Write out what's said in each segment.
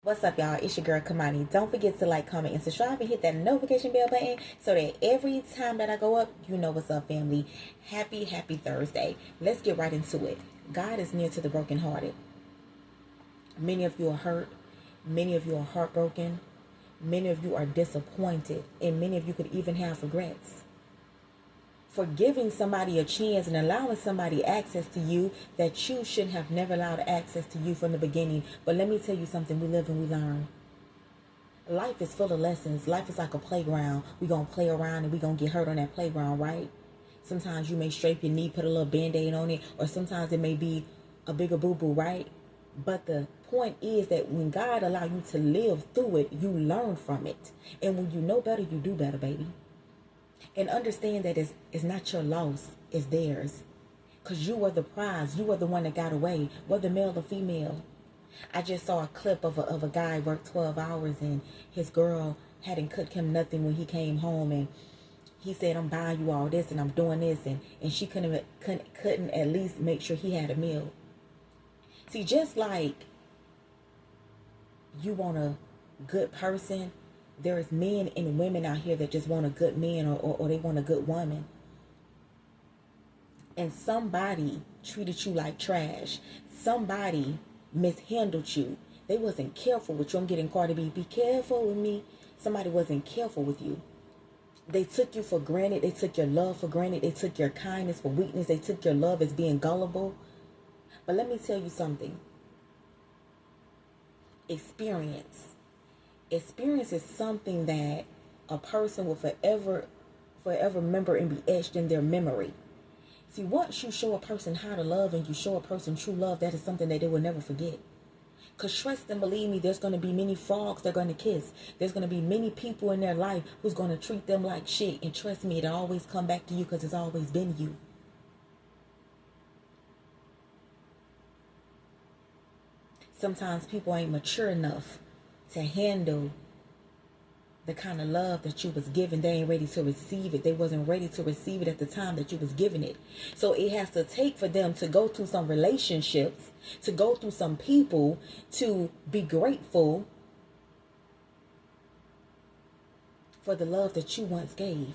What's up, y'all? It's your girl Kamani. Don't forget to like, comment, and subscribe, and hit that notification bell button so that every time that I go up, you know what's up, family. Happy Thursday. Let's get right into it. God is near to the brokenhearted. Many of you are hurt. Many of you are heartbroken. Many of you are disappointed. And many of you could even have regrets for giving somebody a chance and allowing somebody access to you that you should have never allowed access to you from the beginning. But let me tell you something, we live and we learn. Life is full of lessons. Life is like a playground. We're going to play around and we're going to get hurt on that playground, right? Sometimes you may scrape your knee, put a little band-aid on it, or sometimes it may be a bigger boo-boo, right? But the point is that when God allows you to live through it, you learn from it. And when you know better, you do better, baby. And understand that it's not your loss, it's theirs. Because you are the prize. You are the one that got away, whether male or female. I just saw a clip of a guy worked 12 hours and his girl hadn't cooked him nothing when he came home. And he said, I'm buying you all this and I'm doing this. And she couldn't at least make sure he had a meal. See, just like you want a good person, there's men and women out here that just want a good man or they want a good woman. And somebody treated you like trash. Somebody mishandled you. They wasn't careful with you. I'm getting Cardi B. Be careful with me. Somebody wasn't careful with you. They took you for granted. They took your love for granted. They took your kindness for weakness. They took your love as being gullible. But let me tell you something. Experience is something that a person will forever remember and be etched in their memory. See, once you show a person how to love and you show a person true love, that is something that they will never forget. Because trust and believe me, there's going to be many frogs they're going to kiss. There's going to be many people in their life who's going to treat them like shit. And trust me, it'll always come back to you because it's always been you. Sometimes people ain't mature enough to handle the kind of love that you was given. They ain't ready to receive it. They wasn't ready to receive it at the time that you was giving it. So it has to take for them to go through some relationships, to go through some people, to be grateful for the love that you once gave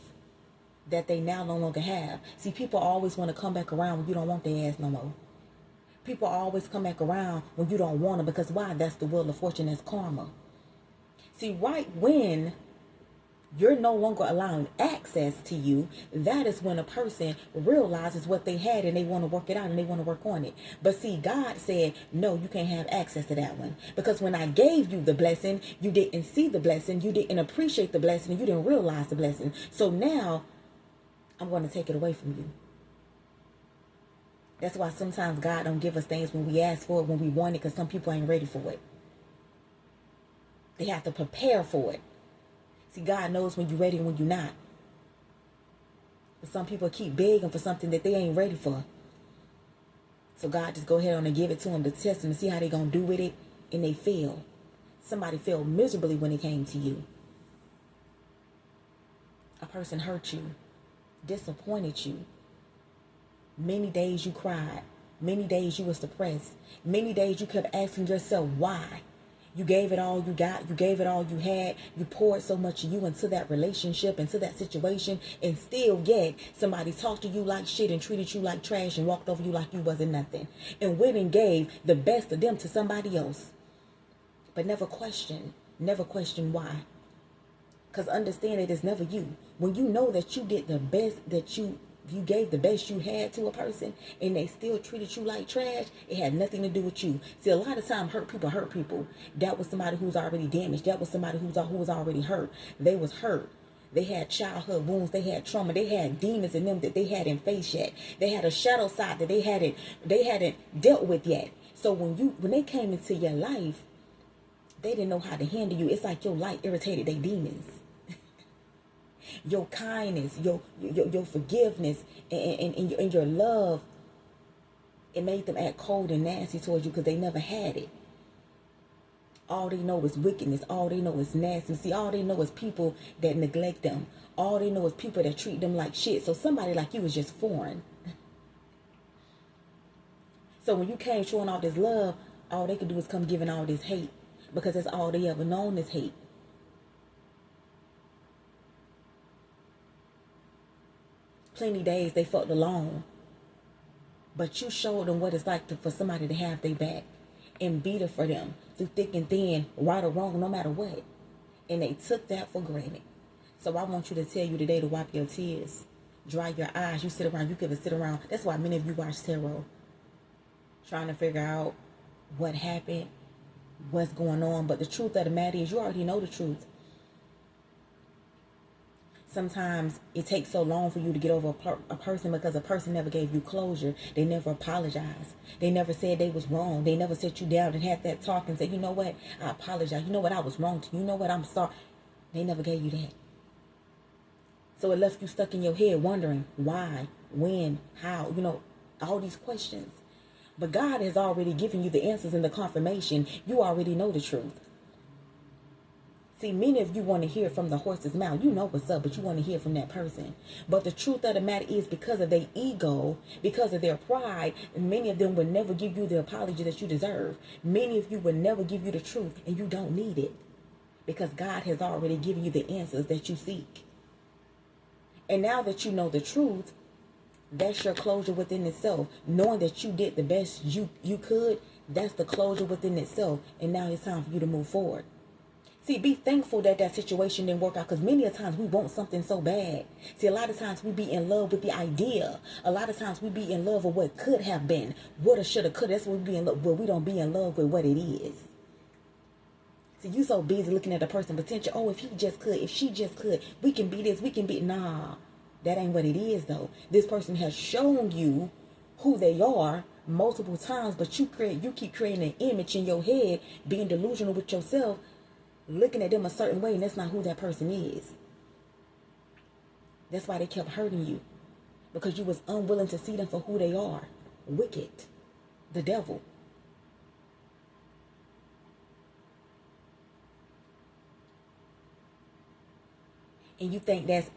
that they now no longer have. See, people always want to come back around when you don't want their ass no more. People always come back around when you don't want them, because why? That's the wheel of fortune. That's karma. See, right when you're no longer allowing access to you, that is when a person realizes what they had and they want to work it out and they want to work on it. But see, God said, no, you can't have access to that one. Because when I gave you the blessing, you didn't see the blessing, you didn't appreciate the blessing, and you didn't realize the blessing. So now I'm going to take it away from you. That's why sometimes God don't give us things when we ask for it, when we want it, because some people ain't ready for it. They have to prepare for it. See, God knows when you're ready and when you're not. But some people keep begging for something that they ain't ready for. So God just go ahead on and give it to them to test them and see how they going to do with it. And they fail. Somebody failed miserably when it came to you. A person hurt you, disappointed you. Many days you cried. Many days you was depressed. Many days you kept asking yourself why. You gave it all you got. You gave it all you had. You poured so much of you into that relationship, into that situation, and still yet somebody talked to you like shit and treated you like trash and walked over you like you wasn't nothing. And went and gave the best of them to somebody else. But never question why. Because understand it is never you. When you know that you did the best, that you gave the best you had to a person and they still treated you like trash, it had nothing to do with you. See, a lot of time hurt people. That was somebody who's already damaged. That was somebody who was already hurt. They was hurt. They had childhood wounds. They had trauma. They had demons in them that they hadn't faced yet. They had a shadow side that they hadn't dealt with yet. So when they came into your life, they didn't know how to handle you. It's like your light irritated their demons. Your kindness, your forgiveness, and your love, it made them act cold and nasty towards you because they never had it. All they know is wickedness. All they know is nasty. See, all they know is people that neglect them. All they know is people that treat them like shit. So somebody like you is just foreign. So when you came showing all this love, all they could do is come giving all this hate. because that's all they ever known is hate. Plenty days they felt alone, but you showed them what it's like for somebody to have their back and be there for them through thick and thin, right or wrong, no matter what. And they took that for granted. So I want you to tell you today to wipe your tears, dry your eyes. You sit around, you could sit around. That's why many of you watch tarot, trying to figure out what happened, what's going on. But the truth of the matter is, you already know the truth. Sometimes it takes so long for you to get over a person because a person never gave you closure. They never apologized. They never said they was wrong. They never sat you down and had that talk and said, you know what, I apologize. You know what, I was wrong to you. You know what, I'm sorry. They never gave you that. So it left you stuck in your head wondering why, when, how, all these questions. But God has already given you the answers and the confirmation. You already know the truth. See, many of you want to hear from the horse's mouth. You know what's up, but you want to hear from that person. But the truth of the matter is, because of their ego, because of their pride, many of them will never give you the apology that you deserve. Many of you will never give you the truth, and you don't need it. Because God has already given you the answers that you seek. And now that you know the truth, that's your closure within itself. Knowing that you did the best you could, that's the closure within itself. And now it's time for you to move forward. See, be thankful that that situation didn't work out, because many of times we want something so bad. See, a lot of times we be in love with the idea. A lot of times we be in love with what could have been, woulda, shoulda, coulda. That's what we be in love with. We don't be in love with what it is. See, you so busy looking at the person's potential. Oh, if he just could, if she just could, we can be this, we can be. Nah, that ain't what it is, though. This person has shown you who they are multiple times, but you keep creating an image in your head, being delusional with yourself, looking at them a certain way, and that's not who that person is. That's why they kept hurting you, because you was unwilling to see them for who they are. Wicked. The devil. And you think that's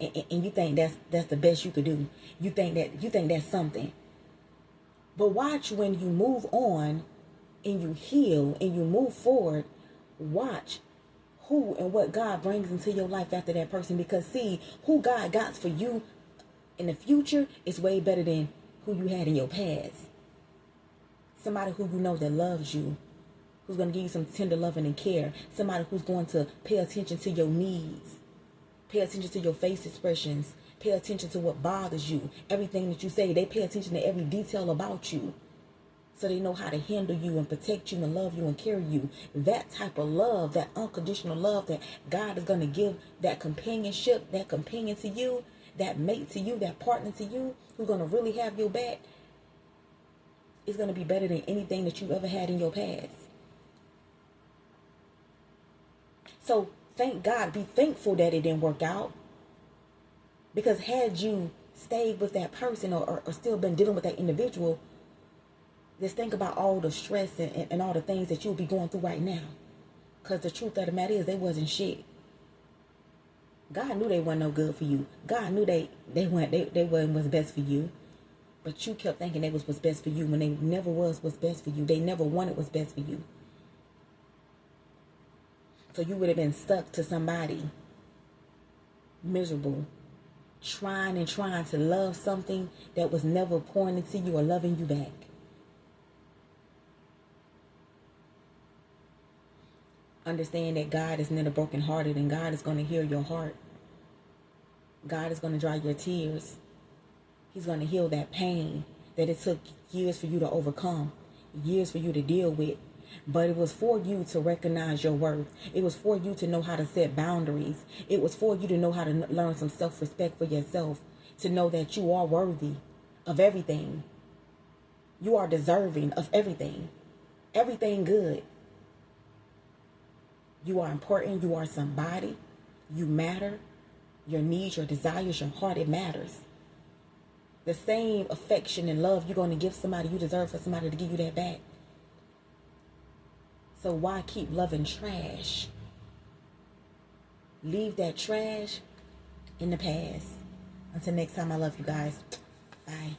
the best you could do. You think that's something. But watch when you move on and you heal and you move forward, watch who and what God brings into your life after that person. Because see, who God got for you in the future is way better than who you had in your past. Somebody who you know that loves you, who's going to give you some tender loving and care. Somebody who's going to pay attention to your needs. Pay attention to your face expressions. Pay attention to what bothers you. Everything that you say, they pay attention to every detail about you. So they know how to handle you and protect you and love you and carry you. That type of love, that unconditional love that God is going to give, that companionship, that companion to you, that mate to you, that partner to you, who's going to really have your back, is going to be better than anything that you ever had in your past. So thank God, be thankful that it didn't work out. Because had you stayed with that person or still been dealing with that individual, just think about all the stress and all the things that you'll be going through right now. Because the truth of the matter is, they wasn't shit. God knew they weren't no good for you. God knew they wasn't what's best for you. But you kept thinking they was what's best for you when they never was what's best for you. They never wanted what's best for you. So you would have been stuck to somebody miserable, trying to love something that was never pouring into you or loving you back. Understand that God is never brokenhearted, and God is going to heal your heart. God is going to dry your tears. He's going to heal that pain that it took years for you to overcome, years for you to deal with. But it was for you to recognize your worth. It was for you to know how to set boundaries. It was for you to know how to learn some self-respect for yourself, to know that you are worthy of everything. You are deserving of everything. Everything good. You are important. You are somebody. You matter. Your needs, your desires, your heart, it matters. The same affection and love you're going to give somebody, you deserve for somebody to give you that back. So why keep loving trash? Leave that trash in the past. Until next time, I love you guys. Bye.